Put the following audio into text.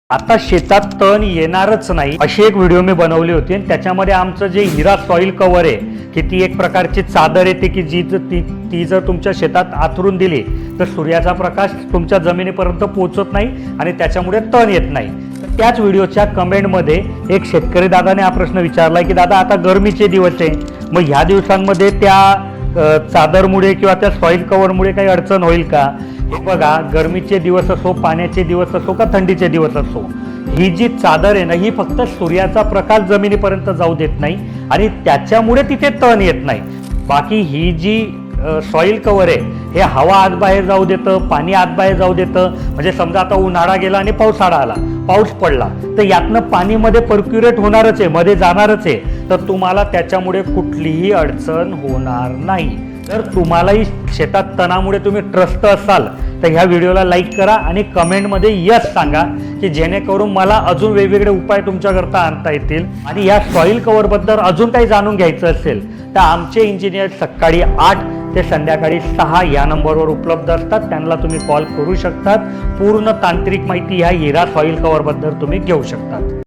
आता शेतात तण येणारच नाही अशी एक व्हिडिओ मी बनवली होती आणि त्याच्यामध्ये आमचं जे हिरा सॉइल कव्हर आहे की ती एक प्रकारची चादर येते की ती जर तुमच्या शेतात आथरून दिली तर सूर्याचा प्रकाश तुमच्या जमिनीपर्यंत पोहोचत नाही आणि त्याच्यामुळे तण येत नाही. त्याच व्हिडिओच्या कमेंटमध्ये एक शेतकरी दादाने हा प्रश्न विचारला की दादा आता गरमीचे दिवस आहे, मग ह्या दिवसांमध्ये त्या चादरमुळे किंवा त्या सॉइल कव्हरमुळे काही अडचण होईल का? हे बघा, गरमीचे दिवस असो, पाण्याचे दिवस असो का थंडीचे दिवस असो, ही जी चादर आहे ना ही फक्त सूर्याचा प्रकाश जमिनीपर्यंत जाऊ देत नाही आणि त्याच्यामुळे तिथे तण येत नाही. बाकी ही जी सॉइल कव्हर आहे हे हवा आत बाहेर जाऊ देतं, पाणी आत बाहेर जाऊ देतं. म्हणजे समजा आता उन्हाळा गेला आणि पावसाळा आला, पाऊस पडला तर यातनं पाणीमध्ये पर्क्युलेट होणारच आहे, मध्ये जाणारच आहे, तर तुम्हाला त्याच्यामुळे कुठलीही अडचण होणार नाही. जर तुम्हालाही शेतात तणामुळे तुम्ही त्रस्त असाल तर ह्या व्हिडिओला लाईक करा आणि कमेंटमध्ये यस सांगा की जेणेकरून मला अजून वेगवेगळे उपाय तुमच्याकरता आणता येतील. आणि या सॉइल कव्हरबद्दल अजून काही जाणून घ्यायचं असेल तर आमचे इंजिनियर सकाळी 8 ते संध्याकाळी 6 या नंबरवर उपलब्ध असतात, त्यांना तुम्ही कॉल करू शकतात. पूर्ण तांत्रिक माहिती ह्या हिरा सॉइल कव्हरबद्दल तुम्ही घेऊ शकतात.